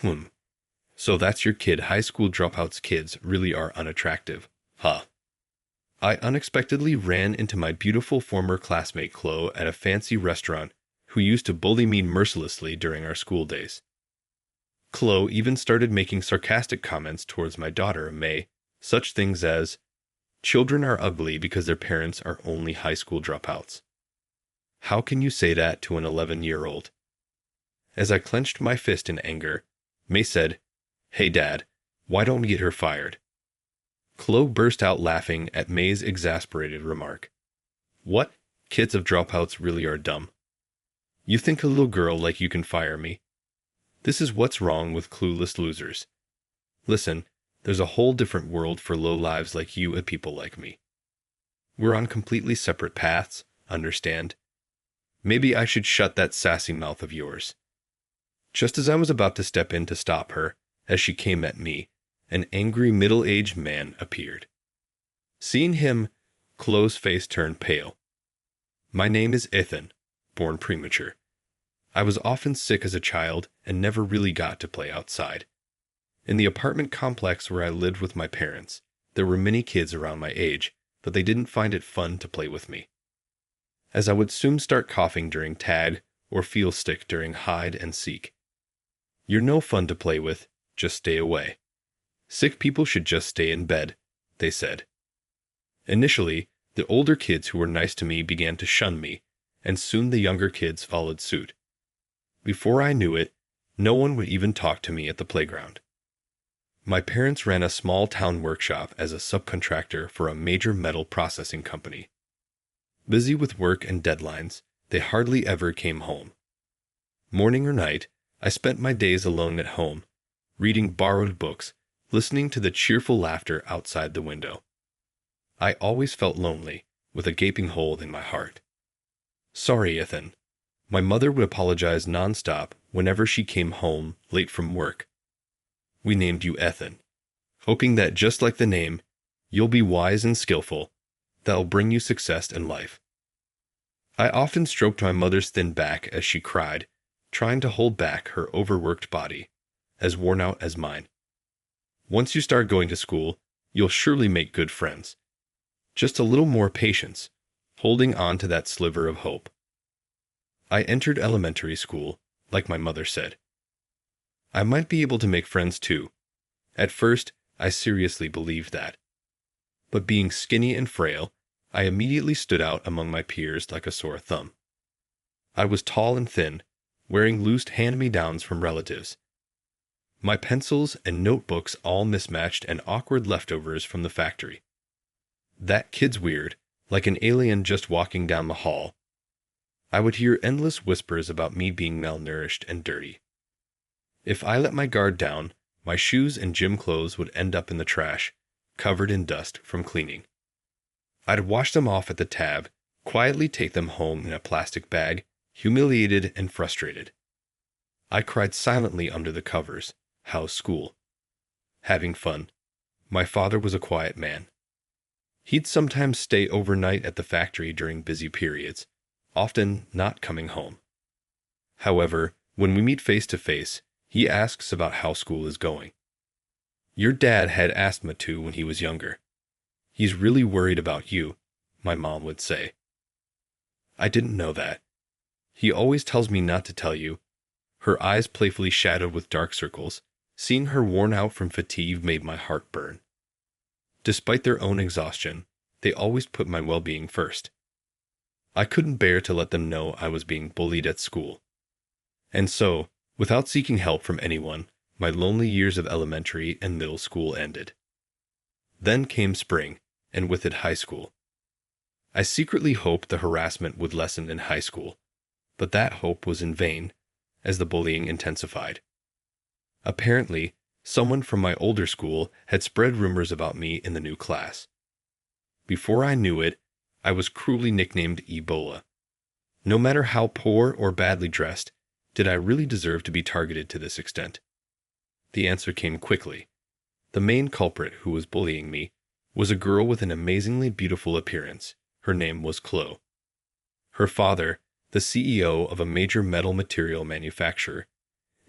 Hmm. So that's your kid. High school dropouts kids really are unattractive. Huh. I unexpectedly ran into my beautiful former classmate Chloe at a fancy restaurant who used to bully me mercilessly during our school days. Chloe even started making sarcastic comments towards my daughter, May, such things as, "Children are ugly because their parents are only high school dropouts. How can you say that to an 11-year-old?" As I clenched my fist in anger, May said, "Hey Dad, why don't we get her fired?" Chloe burst out laughing at May's exasperated remark. "What? Kids of dropouts really are dumb. You think a little girl like you can fire me? This is what's wrong with clueless losers. Listen, there's a whole different world for low lives like you and people like me. We're on completely separate paths, understand? Maybe I should shut that sassy mouth of yours." Just as I was about to step in to stop her, as she came at me, an angry middle-aged man appeared. Seeing him, Chloe's face turned pale. "My name is Ethan, born premature. I was often sick as a child and never really got to play outside. In the apartment complex where I lived with my parents, there were many kids around my age, but they didn't find it fun to play with me, as I would soon start coughing during tag or feel sick during hide and seek. You're no fun to play with, just stay away. Sick people should just stay in bed," they said. Initially, the older kids who were nice to me began to shun me, and soon the younger kids followed suit. Before I knew it, no one would even talk to me at the playground. My parents ran a small town workshop as a subcontractor for a major metal processing company. Busy with work and deadlines, they hardly ever came home. Morning or night, I spent my days alone at home, reading borrowed books, listening to the cheerful laughter outside the window. I always felt lonely, with a gaping hole in my heart. "Sorry, Ethan." My mother would apologize nonstop whenever she came home late from work. "We named you Ethan, hoping that just like the name, you'll be wise and skillful. That'll bring you success in life." I often stroked my mother's thin back as she cried, trying to hold back her overworked body, as worn out as mine. "Once you start going to school, you'll surely make good friends. Just a little more patience," holding on to that sliver of hope. I entered elementary school, like my mother said. I might be able to make friends too. At first, I seriously believed that. But being skinny and frail, I immediately stood out among my peers like a sore thumb. I was tall and thin, wearing loose hand-me-downs from relatives. My pencils and notebooks all mismatched and awkward leftovers from the factory. That kid's weird, like an alien just walking down the hall. I would hear endless whispers about me being malnourished and dirty. If I let my guard down, my shoes and gym clothes would end up in the trash, covered in dust from cleaning. I'd wash them off at the tab, quietly take them home in a plastic bag, humiliated and frustrated. I cried silently under the covers. How's school? Having fun. My father was a quiet man. He'd sometimes stay overnight at the factory during busy periods, often not coming home. However, when we meet face to face, he asks about how school is going. "Your dad had asthma too when he was younger. He's really worried about you," my mom would say. "I didn't know that. He always tells me not to tell you." Her eyes playfully shadowed with dark circles. Seeing her worn out from fatigue made my heart burn. Despite their own exhaustion, they always put my well-being first. I couldn't bear to let them know I was being bullied at school. And so, without seeking help from anyone, my lonely years of elementary and middle school ended. Then came spring, and with it high school. I secretly hoped the harassment would lessen in high school, but that hope was in vain, as the bullying intensified. Apparently, someone from my older school had spread rumors about me in the new class. Before I knew it, I was cruelly nicknamed Ebola. No matter how poor or badly dressed, did I really deserve to be targeted to this extent? The answer came quickly. The main culprit who was bullying me was a girl with an amazingly beautiful appearance. Her name was Chloe. Her father, the CEO of a major metal material manufacturer,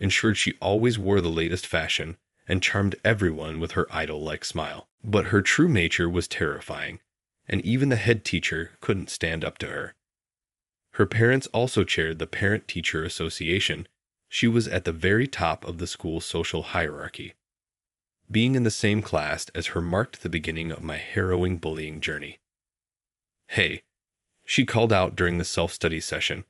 ensured she always wore the latest fashion, and charmed everyone with her idol-like smile. But her true nature was terrifying, and even the head teacher couldn't stand up to her. Her parents also chaired the Parent-Teacher Association. She was at the very top of the school's social hierarchy. Being in the same class as her marked the beginning of my harrowing bullying journey. "Hey," she called out during the self-study session.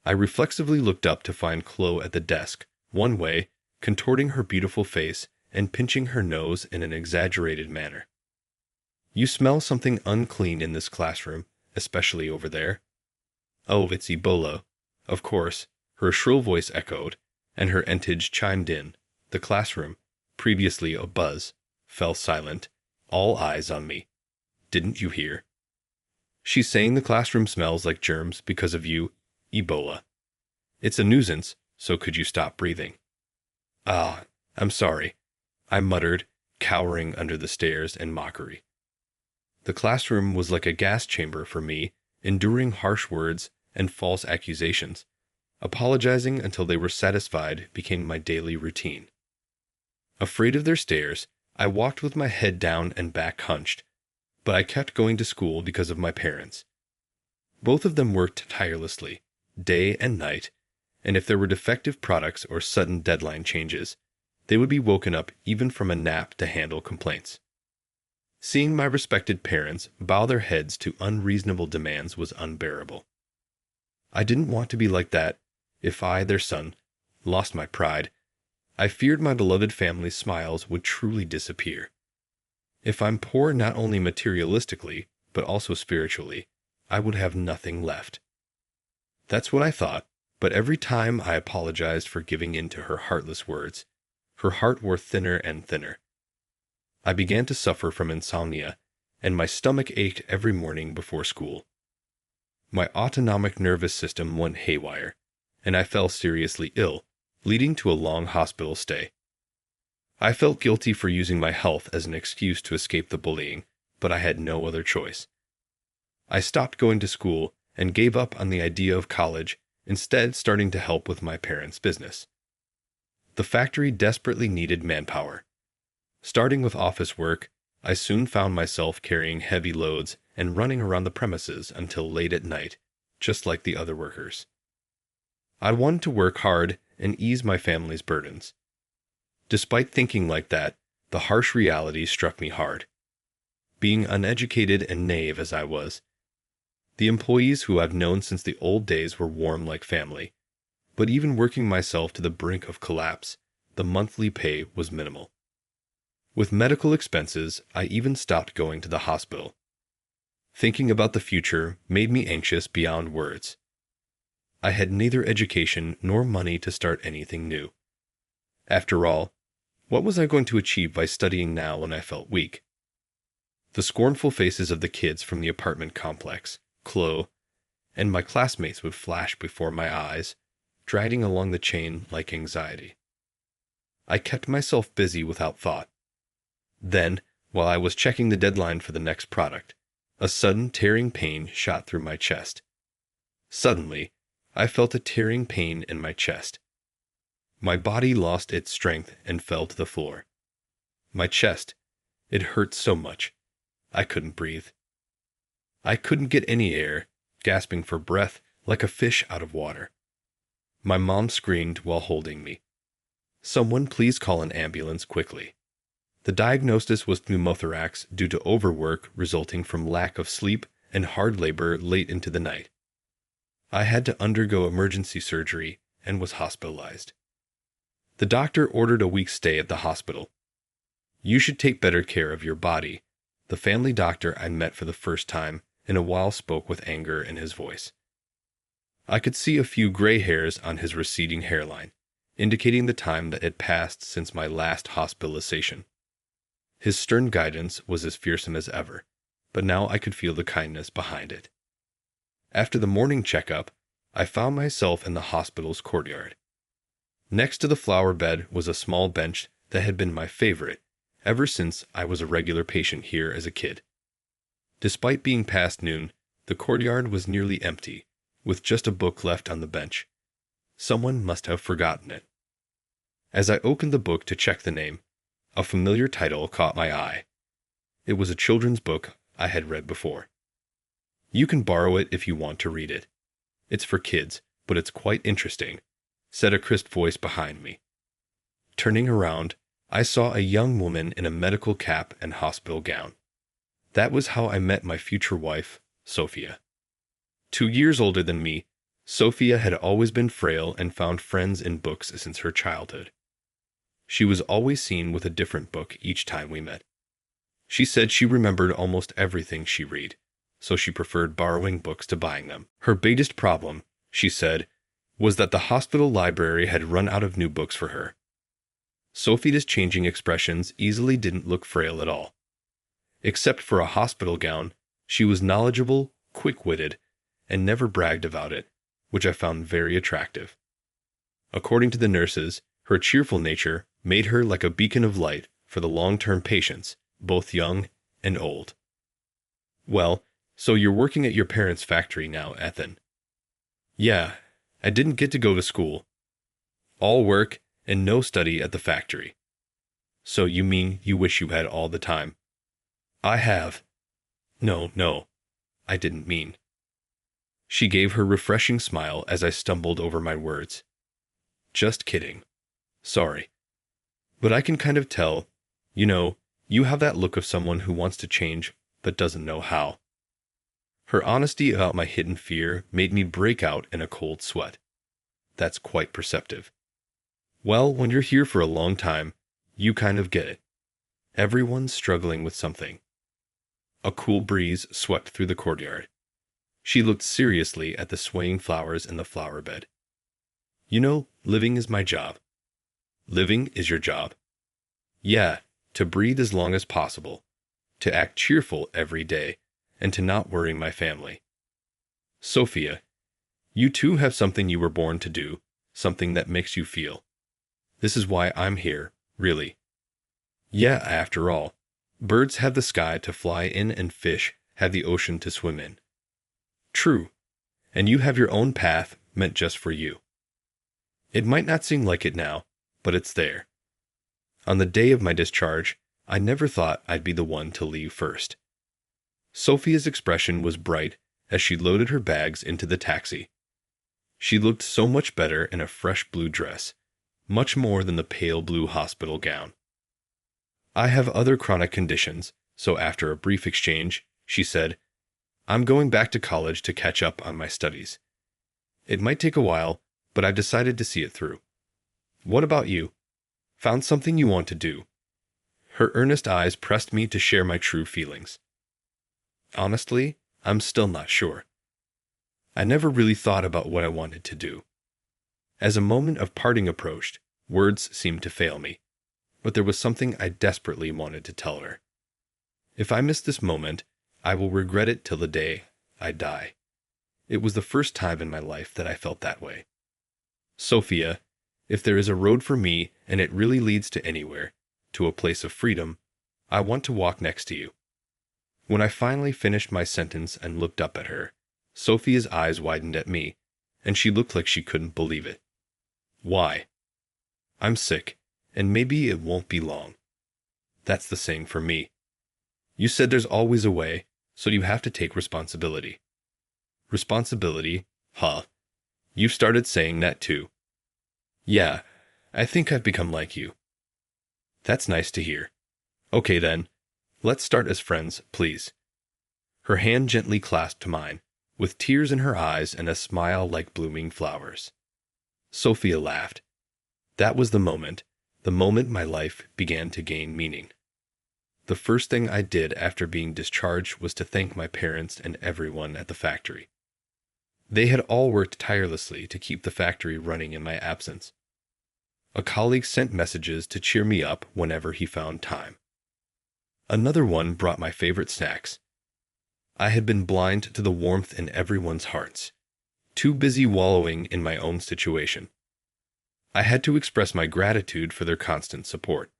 I reflexively looked up to find Chloe at the desk, one way, contorting her beautiful face and pinching her nose in an exaggerated manner. "You smell something unclean in this classroom, especially over there." "Oh, it's Ebola." Of course, her shrill voice echoed, and her entourage chimed in. The classroom, previously abuzz, fell silent, all eyes on me. "Didn't you hear? She's saying the classroom smells like germs because of you, Ebola. It's a nuisance, so could you stop breathing?" "Ah, I'm sorry," I muttered, cowering under the stares and mockery. The classroom was like a gas chamber for me, enduring harsh words and false accusations. Apologizing until they were satisfied became my daily routine. Afraid of their stares, I walked with my head down and back hunched, but I kept going to school because of my parents. Both of them worked tirelessly, day and night, and if there were defective products or sudden deadline changes, they would be woken up even from a nap to handle complaints. Seeing my respected parents bow their heads to unreasonable demands was unbearable. I didn't want to be like that. If I, their son, lost my pride, I feared my beloved family's smiles would truly disappear. If I'm poor not only materialistically, but also spiritually, I would have nothing left. That's what I thought, but every time I apologized for giving in to her heartless words, her heart wore thinner and thinner. I began to suffer from insomnia, and my stomach ached every morning before school. My autonomic nervous system went haywire, and I fell seriously ill, leading to a long hospital stay. I felt guilty for using my health as an excuse to escape the bullying, but I had no other choice. I stopped going to school and gave up on the idea of college, instead starting to help with my parents' business. The factory desperately needed manpower. Starting with office work, I soon found myself carrying heavy loads and running around the premises until late at night, just like the other workers. I wanted to work hard and ease my family's burdens. Despite thinking like that, the harsh reality struck me hard. Being uneducated and naive as I was, the employees who I've known since the old days were warm like family, but even working myself to the brink of collapse, the monthly pay was minimal. With medical expenses, I even stopped going to the hospital. Thinking about the future made me anxious beyond words. I had neither education nor money to start anything new. After all, what was I going to achieve by studying now when I felt weak? The scornful faces of the kids from the apartment complex, Chloe, and my classmates would flash before my eyes, dragging along the chain like anxiety. I kept myself busy without thought. Then, while I was checking the deadline for the next product, a sudden tearing pain shot through my chest. Suddenly, I felt a tearing pain in my chest. My body lost its strength and fell to the floor. My chest, it hurt so much, I couldn't breathe. I couldn't get any air, gasping for breath like a fish out of water. My mom screamed while holding me. "Someone please call an ambulance quickly." The diagnosis was pneumothorax due to overwork resulting from lack of sleep and hard labor late into the night. I had to undergo emergency surgery and was hospitalized. The doctor ordered a week's stay at the hospital. "You should take better care of your body," the family doctor I met for the first time in a while spoke with anger in his voice. I could see a few gray hairs on his receding hairline, indicating the time that had passed since my last hospitalization. His stern guidance was as fearsome as ever, but now I could feel the kindness behind it. After the morning checkup, I found myself in the hospital's courtyard. Next to the flower bed was a small bench that had been my favorite ever since I was a regular patient here as a kid. Despite being past noon, the courtyard was nearly empty, with just a book left on the bench. Someone must have forgotten it. As I opened the book to check the name, a familiar title caught my eye. It was a children's book I had read before. "You can borrow it if you want to read it. It's for kids, but it's quite interesting," said a crisp voice behind me. Turning around, I saw a young woman in a medical cap and hospital gown. That was how I met my future wife, Sophia. 2 years older than me, Sophia had always been frail and found friends in books since her childhood. She was always seen with a different book each time we met. She said she remembered almost everything she read, so she preferred borrowing books to buying them. Her biggest problem, she said, was that the hospital library had run out of new books for her. Sophia's changing expressions easily didn't look frail at all. Except for a hospital gown, she was knowledgeable, quick-witted, and never bragged about it, which I found very attractive. According to the nurses, her cheerful nature made her like a beacon of light for the long-term patients, both young and old. "Well, so you're working at your parents' factory now, Ethan?" "Yeah, I didn't get to go to school. All work and no study at the factory." "So you mean you wish you had all the time?" "I have." No, I didn't mean." She gave her refreshing smile as I stumbled over my words. "Just kidding. Sorry. But I can kind of tell, you have that look of someone who wants to change but doesn't know how." Her honesty about my hidden fear made me break out in a cold sweat. That's quite perceptive. Well, when you're here for a long time, you kind of get it. Everyone's struggling with something. A cool breeze swept through the courtyard. She looked seriously at the swaying flowers in the flower bed. Living is my job." "Living is your job?" "Yeah, to breathe as long as possible, to act cheerful every day, and to not worry my family." "Sophia, you too have something you were born to do, something that makes you feel. This is why I'm here, really. Yeah, after all, birds have the sky to fly in and fish have the ocean to swim in." "True, and you have your own path meant just for you. It might not seem like it now, but it's there. On the day of my discharge, I never thought I'd be the one to leave first." Sophia's expression was bright as she loaded her bags into the taxi. She looked so much better in a fresh blue dress, much more than the pale blue hospital gown. "I have other chronic conditions, so after a brief exchange, she said, I'm going back to college to catch up on my studies. It might take a while, but I've decided to see it through. What about you? Found something you want to do?" Her earnest eyes pressed me to share my true feelings. Honestly, I'm still not sure. I never really thought about what I wanted to do. As a moment of parting approached, words seemed to fail me, but there was something I desperately wanted to tell her. If I miss this moment, I will regret it till the day I die. It was the first time in my life that I felt that way. "Sophia, if there is a road for me and it really leads to anywhere, to a place of freedom, I want to walk next to you." When I finally finished my sentence and looked up at her, Sophia's eyes widened at me, and she looked like she couldn't believe it. "Why?" "I'm sick, and maybe it won't be long." "That's the same for me. You said there's always a way, so you have to take responsibility." "Responsibility? Huh. You've started saying that too." "Yeah, I think I've become like you." "That's nice to hear. Okay then, let's start as friends, please." Her hand gently clasped mine, with tears in her eyes and a smile like blooming flowers. Sophia laughed. That was the moment my life began to gain meaning. The first thing I did after being discharged was to thank my parents and everyone at the factory. They had all worked tirelessly to keep the factory running in my absence. A colleague sent messages to cheer me up whenever he found time. Another one brought my favorite snacks. I had been blind to the warmth in everyone's hearts, too busy wallowing in my own situation. I had to express my gratitude for their constant support.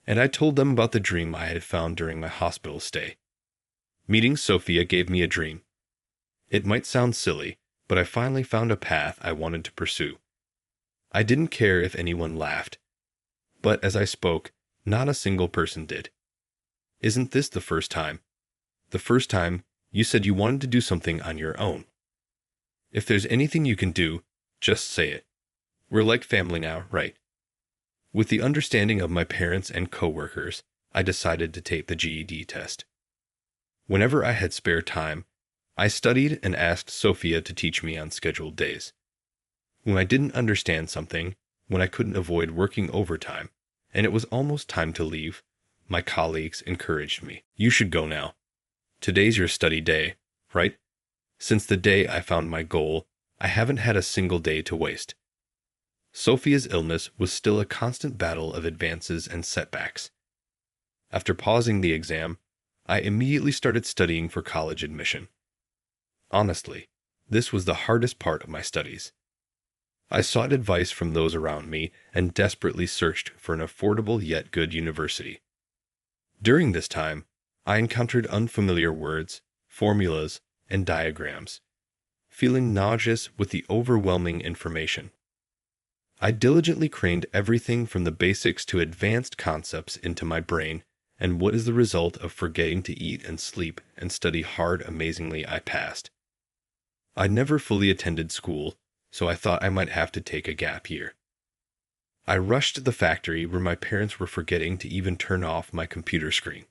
And I told them about the dream I had found during my hospital stay. Meeting Sophia gave me a dream. It might sound silly, but I finally found a path I wanted to pursue. I didn't care if anyone laughed. But as I spoke, not a single person did. Isn't this the first time? The first time you said you wanted to do something on your own. If there's anything you can do, just say it. We're like family now, right? With the understanding of my parents and coworkers, I decided to take the GED test. Whenever I had spare time, I studied and asked Sophia to teach me on scheduled days. When I didn't understand something, when I couldn't avoid working overtime, and it was almost time to leave, my colleagues encouraged me. You should go now. Today's your study day, right? Since the day I found my goal, I haven't had a single day to waste. Sophia's illness was still a constant battle of advances and setbacks. After pausing the exam, I immediately started studying for college admission. Honestly, this was the hardest part of my studies. I sought advice from those around me and desperately searched for an affordable yet good university. During this time, I encountered unfamiliar words, formulas, and diagrams, feeling nauseous with the overwhelming information. I diligently crammed everything from the basics to advanced concepts into my brain, and what is the result of forgetting to eat and sleep and study hard? Amazingly, I passed. I never fully attended school, so I thought I might have to take a gap year. I rushed to the factory where my parents were forgetting to even turn off my computer screen.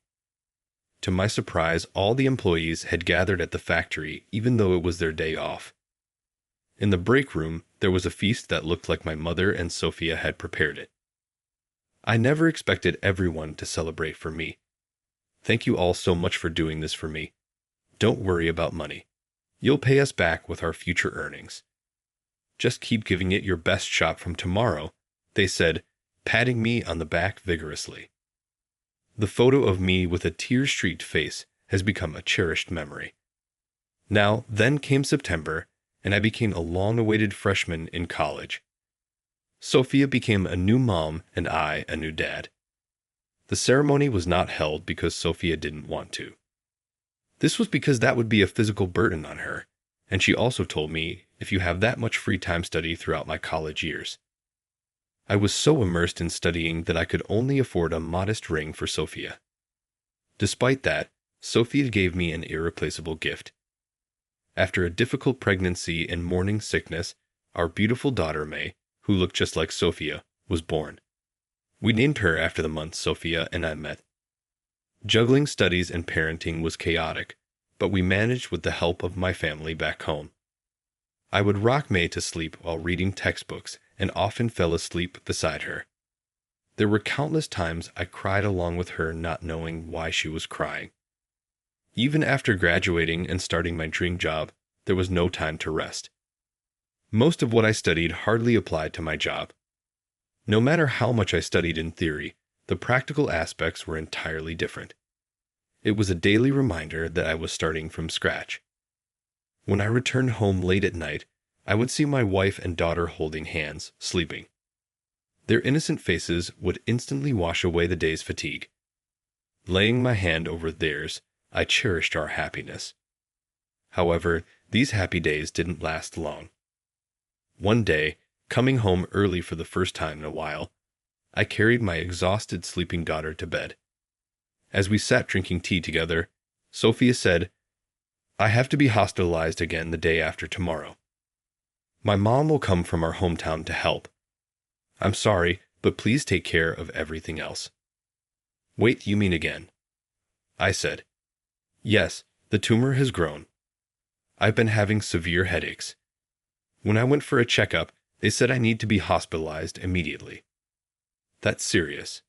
To my surprise, all the employees had gathered at the factory even though it was their day off. In the break room, there was a feast that looked like my mother and Sophia had prepared it. I never expected everyone to celebrate for me. Thank you all so much for doing this for me. Don't worry about money. You'll pay us back with our future earnings. Just keep giving it your best shot from tomorrow, they said, patting me on the back vigorously. The photo of me with a tear-streaked face has become a cherished memory. Now, then came September, and I became a long-awaited freshman in college. Sophia became a new mom and I a new dad. The ceremony was not held because Sophia didn't want to. This was because that would be a physical burden on her, and she also told me, if you have that much free time, study throughout my college years. I was so immersed in studying that I could only afford a modest ring for Sophia. Despite that, Sophia gave me an irreplaceable gift. After a difficult pregnancy and morning sickness, our beautiful daughter May, who looked just like Sophia, was born. We named her after the month Sophia and I met. Juggling studies and parenting was chaotic, but we managed with the help of my family back home. I would rock May to sleep while reading textbooks and often fell asleep beside her. There were countless times I cried along with her, not knowing why she was crying. Even after graduating and starting my dream job, there was no time to rest. Most of what I studied hardly applied to my job. No matter how much I studied in theory, the practical aspects were entirely different. It was a daily reminder that I was starting from scratch. When I returned home late at night, I would see my wife and daughter holding hands, sleeping. Their innocent faces would instantly wash away the day's fatigue. Laying my hand over theirs, I cherished our happiness. However, these happy days didn't last long. One day, coming home early for the first time in a while, I carried my exhausted sleeping daughter to bed. As we sat drinking tea together, Sophia said, "I have to be hospitalized again the day after tomorrow. My mom will come from our hometown to help. I'm sorry, but please take care of everything else." "Wait, you mean again?" I said. "Yes, the tumor has grown. I've been having severe headaches. When I went for a checkup, they said I need to be hospitalized immediately." "That's serious.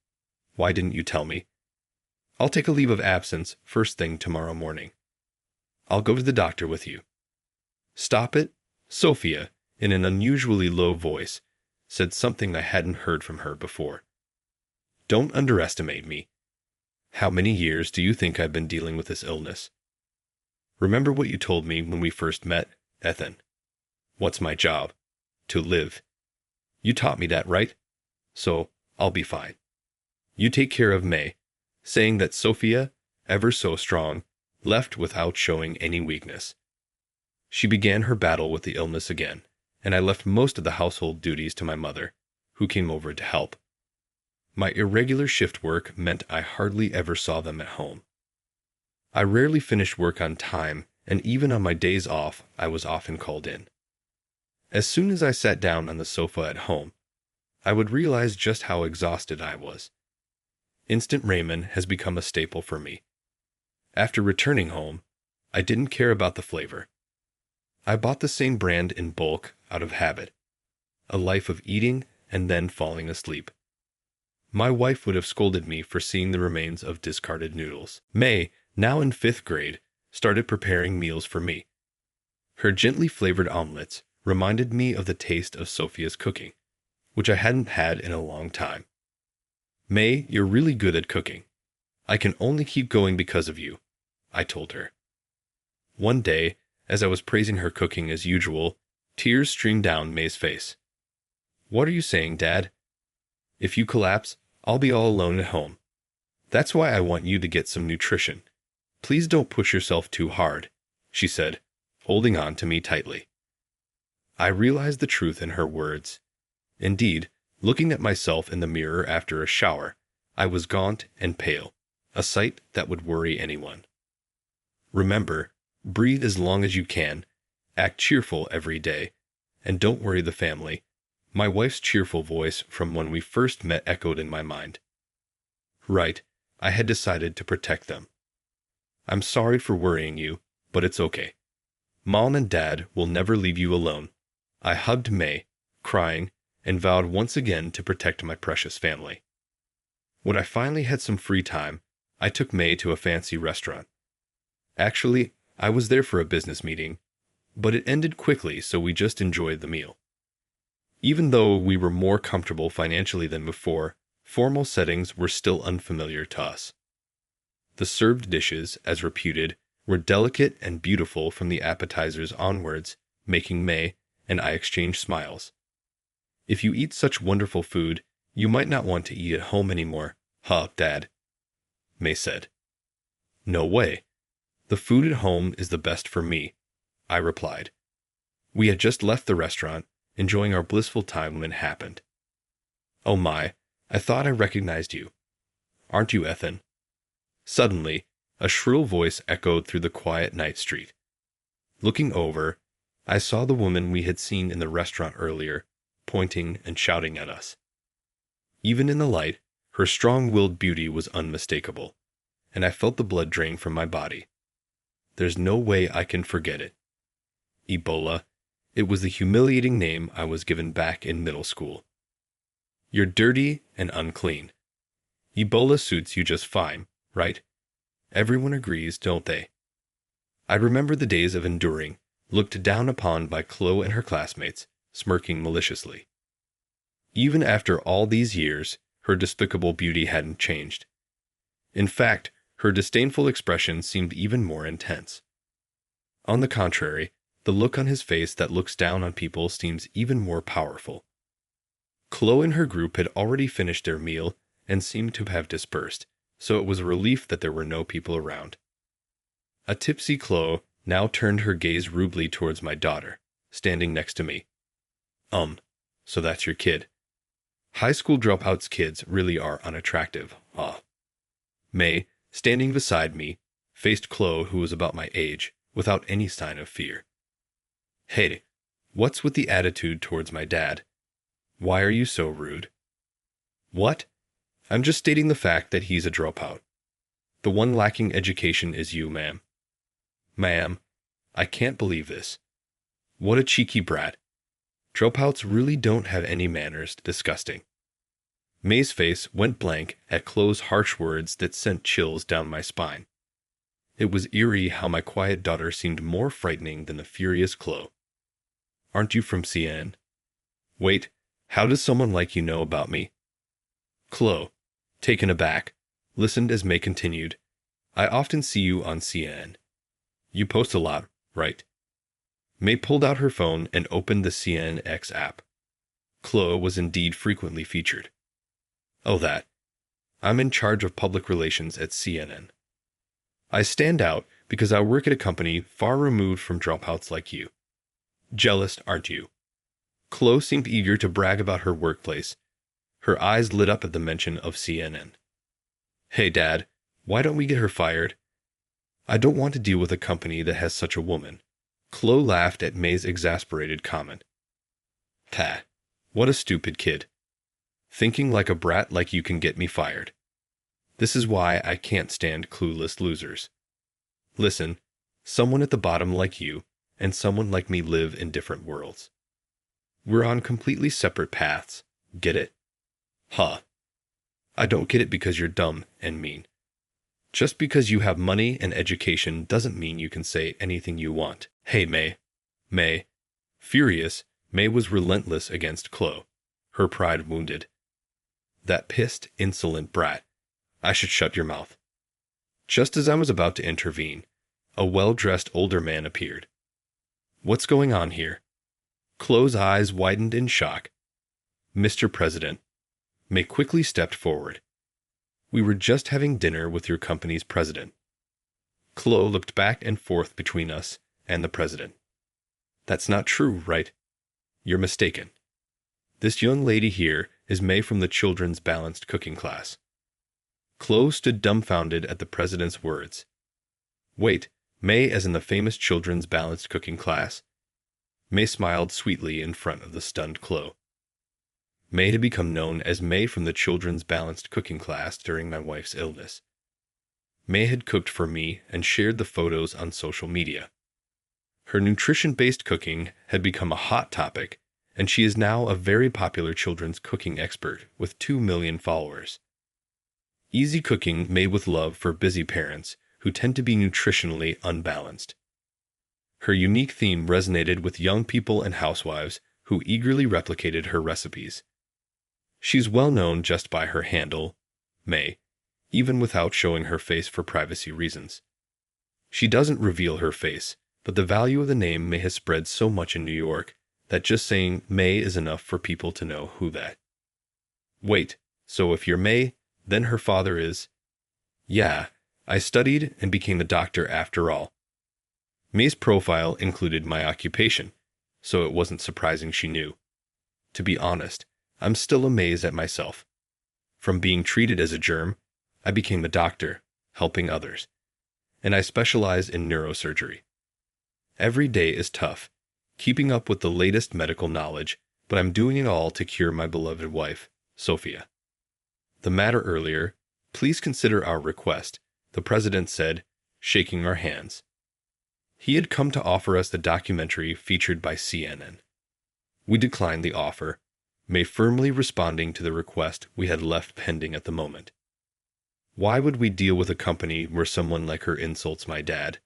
Why didn't you tell me?" "I'll take a leave of absence first thing tomorrow morning. I'll go to the doctor with you." "Stop it." Sophia, in an unusually low voice, said something I hadn't heard from her before. "Don't underestimate me. How many years do you think I've been dealing with this illness? Remember what you told me when we first met, Ethan? What's my job? To live. You taught me that, right? So, I'll be fine. You take care of May," saying that Sophia, ever so strong, left without showing any weakness. She began her battle with the illness again, and I left most of the household duties to my mother, who came over to help. My irregular shift work meant I hardly ever saw them at home. I rarely finished work on time, and even on my days off, I was often called in. As soon as I sat down on the sofa at home, I would realize just how exhausted I was. Instant ramen has become a staple for me. After returning home, I didn't care about the flavor. I bought the same brand in bulk out of habit, a life of eating and then falling asleep. My wife would have scolded me for seeing the remains of discarded noodles. May, now in 5th grade, started preparing meals for me. Her gently flavored omelets reminded me of the taste of Sophia's cooking, which I hadn't had in a long time. May, you're really good at cooking. I can only keep going because of you, I told her. One day, as I was praising her cooking as usual, tears streamed down May's face. What are you saying, Dad? If you collapse, I'll be all alone at home. That's why I want you to get some nutrition. Please don't push yourself too hard, she said, holding on to me tightly. I realized the truth in her words. Indeed, looking at myself in the mirror after a shower, I was gaunt and pale, a sight that would worry anyone. Remember, breathe as long as you can, act cheerful every day, and don't worry the family. My wife's cheerful voice from when we first met echoed in my mind. Right, I had decided to protect them. I'm sorry for worrying you, but it's okay. Mom and Dad will never leave you alone. I hugged May, crying, and vowed once again to protect my precious family. When I finally had some free time, I took May to a fancy restaurant. Actually, I was there for a business meeting, but it ended quickly, so we just enjoyed the meal. Even though we were more comfortable financially than before, formal settings were still unfamiliar to us. The served dishes, as reputed, were delicate and beautiful from the appetizers onwards, making May and I exchange smiles. If you eat such wonderful food, you might not want to eat at home anymore, huh, Dad? May said. No way. The food at home is the best for me, I replied. We had just left the restaurant, enjoying our blissful time when it happened. Oh my, I thought I recognized you. Aren't you Ethan? Suddenly, a shrill voice echoed through the quiet night street. Looking over, I saw the woman we had seen in the restaurant earlier, pointing and shouting at us. Even in the light, her strong-willed beauty was unmistakable, and I felt the blood drain from my body. There's no way I can forget it. Ebola. It was the humiliating name I was given back in middle school. You're dirty and unclean. Ebola suits you just fine, right? Everyone agrees, don't they? I remember the days of enduring, looked down upon by Chloe and her classmates, smirking maliciously. Even after all these years, her despicable beauty hadn't changed. In fact, her disdainful expression seemed even more intense. On the contrary, the look on his face that looks down on people seems even more powerful. Chloe and her group had already finished their meal and seemed to have dispersed, so it was a relief that there were no people around. A tipsy Chloe now turned her gaze rudely towards my daughter, standing next to me. So that's your kid. High school dropouts kids really are unattractive, huh? May, standing beside me, faced Chloe, who was about my age, without any sign of fear. Hey, what's with the attitude towards my dad? Why are you so rude? What? I'm just stating the fact that he's a dropout. The one lacking education is you, ma'am. Ma'am, I can't believe this. What a cheeky brat. Dropouts really don't have any manners. Disgusting. May's face went blank at Chloe's harsh words that sent chills down my spine. It was eerie how my quiet daughter seemed more frightening than the furious Chloe. Aren't you from CN? Wait, how does someone like you know about me? Chloe, taken aback, listened as May continued. I often see you on CN. You post a lot, right? May pulled out her phone and opened the CNX app. Chloe was indeed frequently featured. Oh, that. I'm in charge of public relations at CNN. I stand out because I work at a company far removed from dropouts like you. Jealous, aren't you? Chloe seemed eager to brag about her workplace. Her eyes lit up at the mention of CNN. Hey, Dad, why don't we get her fired? I don't want to deal with a company that has such a woman. Chloe laughed at May's exasperated comment. Pah, what a stupid kid. Thinking like a brat like you can get me fired. This is why I can't stand clueless losers. Listen, someone at the bottom like you and someone like me live in different worlds. We're on completely separate paths. Get it? Huh. I don't get it because you're dumb and mean. Just because you have money and education doesn't mean you can say anything you want. Hey, May. May. Furious, May was relentless against Chloe, her pride wounded. That pissed, insolent brat. I should shut your mouth. Just as I was about to intervene, a well-dressed older man appeared. What's going on here? Chloe's eyes widened in shock. Mr. President. May quickly stepped forward. We were just having dinner with your company's president. Chloe looked back and forth between us and the president. That's not true, right? You're mistaken. This young lady here is May from the children's balanced cooking class. Chloe stood dumbfounded at the president's words. Wait, May as in the famous children's balanced cooking class? May smiled sweetly in front of the stunned Chloe. May had become known as May from the children's balanced cooking class during my wife's illness. May had cooked for me and shared the photos on social media. Her nutrition-based cooking had become a hot topic, and she is now a very popular children's cooking expert with 2 million followers. Easy cooking made with love for busy parents who tend to be nutritionally unbalanced. Her unique theme resonated with young people and housewives who eagerly replicated her recipes. She's well known just by her handle, May, even without showing her face for privacy reasons. She doesn't reveal her face, but the value of the name May has spread so much in New York that just saying May is enough for people to know who that. Wait, so if you're May, then her father is? Yeah, I studied and became a doctor after all. May's profile included my occupation, so it wasn't surprising she knew. To be honest, I'm still amazed at myself. From being treated as a germ, I became a doctor, helping others. And I specialize in neurosurgery. Every day is tough, keeping up with the latest medical knowledge, but I'm doing it all to cure my beloved wife, Sophia. The matter earlier, please consider our request, the president said, shaking our hands. He had come to offer us the documentary featured by CNN. We declined the offer, May firmly responding to the request we had left pending at the moment. Why would we deal with a company where someone like her insults my dad?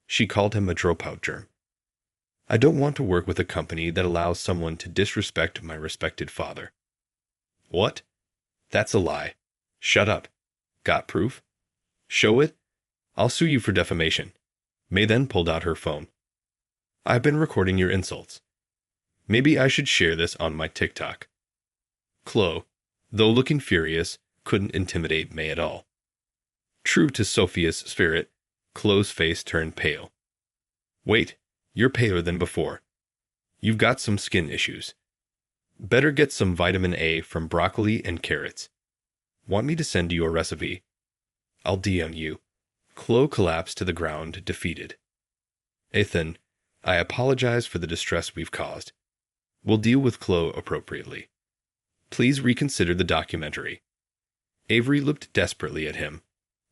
She called him a dropout germ. I don't want to work with a company that allows someone to disrespect my respected father. What? That's a lie. Shut up. Got proof? Show it? I'll sue you for defamation. May then pulled out her phone. I've been recording your insults. Maybe I should share this on my TikTok. Chloe, though looking furious, couldn't intimidate May at all. True to Sophia's spirit, Chloe's face turned pale. Wait, you're paler than before. You've got some skin issues. Better get some vitamin A from broccoli and carrots. Want me to send you a recipe? I'll DM you. Chloe collapsed to the ground, defeated. Ethan, I apologize for the distress we've caused. We'll deal with Chloe appropriately. Please reconsider the documentary. Avery looked desperately at him,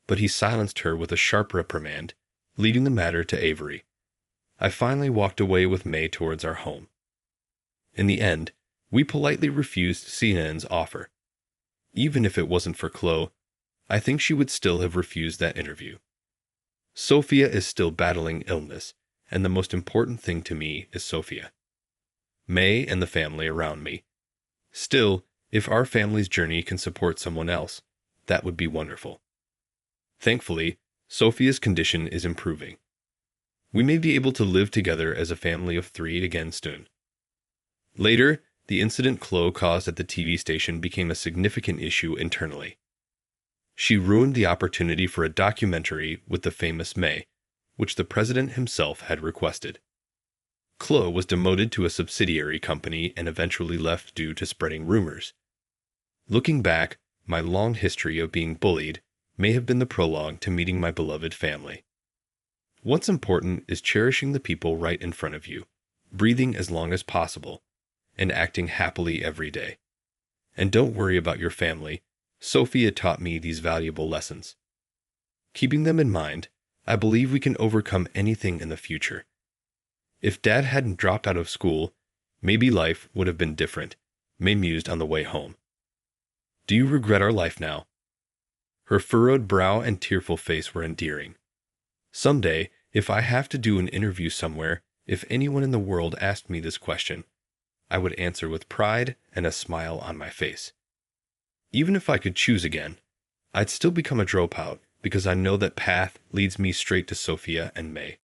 but he silenced her with a sharp reprimand, leading the matter to Avery. I finally walked away with May towards our home. In the end, we politely refused CNN's offer. Even if it wasn't for Chloe, I think she would still have refused that interview. Sophia is still battling illness, and the most important thing to me is Sophia. May and the family around me. Still, if our family's journey can support someone else, that would be wonderful. Thankfully, Sophia's condition is improving. We may be able to live together as a family of 3 again soon. Later, the incident Chloe caused at the TV station became a significant issue internally. She ruined the opportunity for a documentary with the famous May, which the president himself had requested. Chloe was demoted to a subsidiary company and eventually left due to spreading rumors. Looking back, my long history of being bullied may have been the prologue to meeting my beloved family. What's important is cherishing the people right in front of you, breathing as long as possible, and acting happily every day. And don't worry about your family. Sophia taught me these valuable lessons. Keeping them in mind, I believe we can overcome anything in the future. If Dad hadn't dropped out of school, maybe life would have been different, May mused on the way home. Do you regret our life now? Her furrowed brow and tearful face were endearing. Someday, if I have to do an interview somewhere, if anyone in the world asked me this question, I would answer with pride and a smile on my face. Even if I could choose again, I'd still become a dropout because I know that path leads me straight to Sophia and May.